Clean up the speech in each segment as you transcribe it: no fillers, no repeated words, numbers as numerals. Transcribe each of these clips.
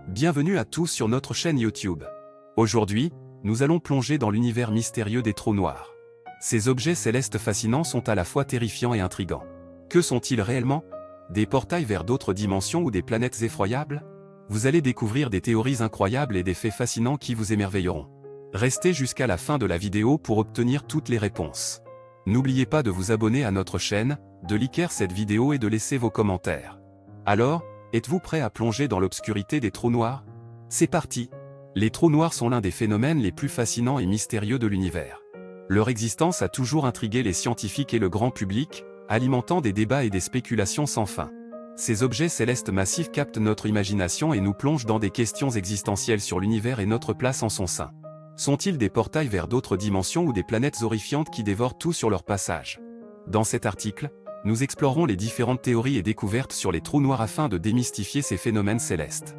Bienvenue à tous sur notre chaîne YouTube. Aujourd'hui, nous allons plonger dans l'univers mystérieux des trous noirs. Ces objets célestes fascinants sont à la fois terrifiants et intrigants. Que sont-ils réellement? Des portails vers d'autres dimensions ou des planètes effroyables? Vous allez découvrir des théories incroyables et des faits fascinants qui vous émerveilleront. Restez jusqu'à la fin de la vidéo pour obtenir toutes les réponses. N'oubliez pas de vous abonner à notre chaîne, de liker cette vidéo et de laisser vos commentaires. Alors, êtes-vous prêt à plonger dans l'obscurité des trous noirs? C'est parti! Les trous noirs sont l'un des phénomènes les plus fascinants et mystérieux de l'univers. Leur existence a toujours intrigué les scientifiques et le grand public, alimentant des débats et des spéculations sans fin. Ces objets célestes massifs captent notre imagination et nous plongent dans des questions existentielles sur l'univers et notre place en son sein. Sont-ils des portails vers d'autres dimensions ou des planètes horrifiantes qui dévorent tout sur leur passage? Dans cet article, nous explorerons les différentes théories et découvertes sur les trous noirs afin de démystifier ces phénomènes célestes.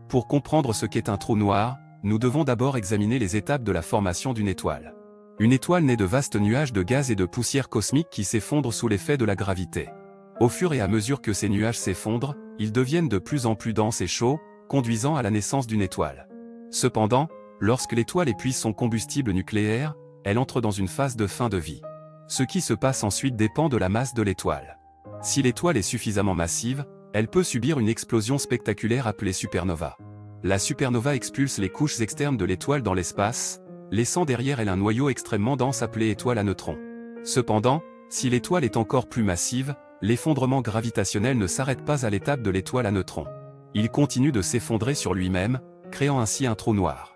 Pour comprendre ce qu'est un trou noir, nous devons d'abord examiner les étapes de la formation d'une étoile. Une étoile naît de vastes nuages de gaz et de poussière cosmique qui s'effondrent sous l'effet de la gravité. Au fur et à mesure que ces nuages s'effondrent, ils deviennent de plus en plus denses et chauds, conduisant à la naissance d'une étoile. Cependant, lorsque l'étoile épuise son combustible nucléaire, elle entre dans une phase de fin de vie. Ce qui se passe ensuite dépend de la masse de l'étoile. Si l'étoile est suffisamment massive, elle peut subir une explosion spectaculaire appelée supernova. La supernova expulse les couches externes de l'étoile dans l'espace, laissant derrière elle un noyau extrêmement dense appelé étoile à neutrons. Cependant, si l'étoile est encore plus massive, l'effondrement gravitationnel ne s'arrête pas à l'étape de l'étoile à neutrons. Il continue de s'effondrer sur lui-même, créant ainsi un trou noir.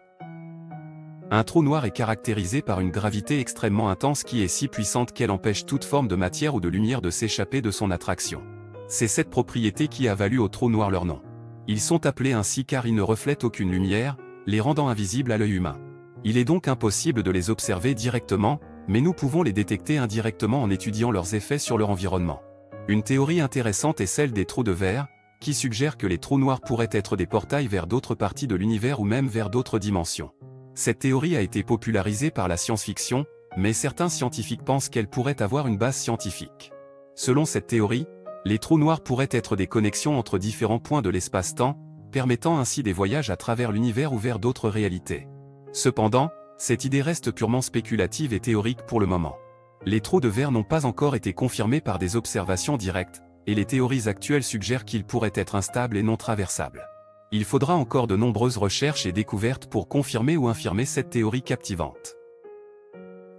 Un trou noir est caractérisé par une gravité extrêmement intense qui est si puissante qu'elle empêche toute forme de matière ou de lumière de s'échapper de son attraction. C'est cette propriété qui a valu aux trous noirs leur nom. Ils sont appelés ainsi car ils ne reflètent aucune lumière, les rendant invisibles à l'œil humain. Il est donc impossible de les observer directement, mais nous pouvons les détecter indirectement en étudiant leurs effets sur leur environnement. Une théorie intéressante est celle des trous de verre, qui suggère que les trous noirs pourraient être des portails vers d'autres parties de l'univers ou même vers d'autres dimensions. Cette théorie a été popularisée par la science-fiction, mais certains scientifiques pensent qu'elle pourrait avoir une base scientifique. Selon cette théorie, les trous noirs pourraient être des connexions entre différents points de l'espace-temps, permettant ainsi des voyages à travers l'univers ou vers d'autres réalités. Cependant, cette idée reste purement spéculative et théorique pour le moment. Les trous de verre n'ont pas encore été confirmés par des observations directes, et les théories actuelles suggèrent qu'ils pourraient être instables et non traversables. Il faudra encore de nombreuses recherches et découvertes pour confirmer ou infirmer cette théorie captivante.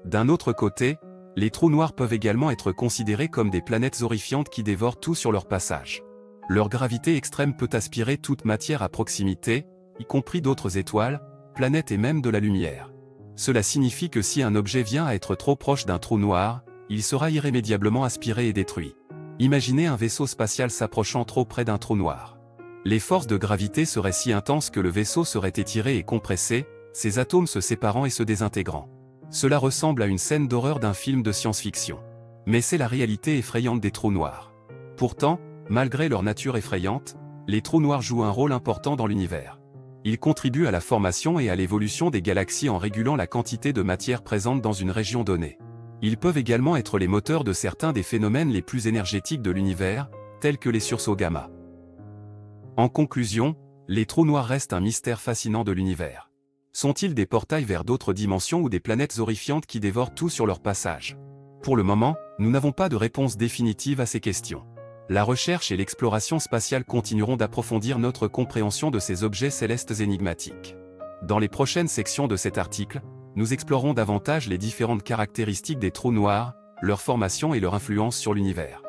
D'un autre côté, les trous noirs peuvent également être considérés comme des planètes horrifiantes qui dévorent tout sur leur passage. Leur gravité extrême peut aspirer toute matière à proximité, y compris d'autres étoiles, planètes et même de la lumière. Cela signifie que si un objet vient à être trop proche d'un trou noir, il sera irrémédiablement aspiré et détruit. Imaginez un vaisseau spatial s'approchant trop près d'un trou noir. Les forces de gravité seraient si intenses que le vaisseau serait étiré et compressé, ses atomes se séparant et se désintégrant. Cela ressemble à une scène d'horreur d'un film de science-fiction. Mais c'est la réalité effrayante des trous noirs. Pourtant, malgré leur nature effrayante, les trous noirs jouent un rôle important dans l'univers. Ils contribuent à la formation et à l'évolution des galaxies en régulant la quantité de matière présente dans une région donnée. Ils peuvent également être les moteurs de certains des phénomènes les plus énergétiques de l'univers, tels que les sursauts gamma. En conclusion, les trous noirs restent un mystère fascinant de l'univers. Sont-ils des portails vers d'autres dimensions ou des planètes horrifiantes qui dévorent tout sur leur passage? Pour le moment, nous n'avons pas de réponse définitive à ces questions. La recherche et l'exploration spatiale continueront d'approfondir notre compréhension de ces objets célestes énigmatiques. Dans les prochaines sections de cet article, nous explorerons davantage les différentes caractéristiques des trous noirs, leur formation et leur influence sur l'univers.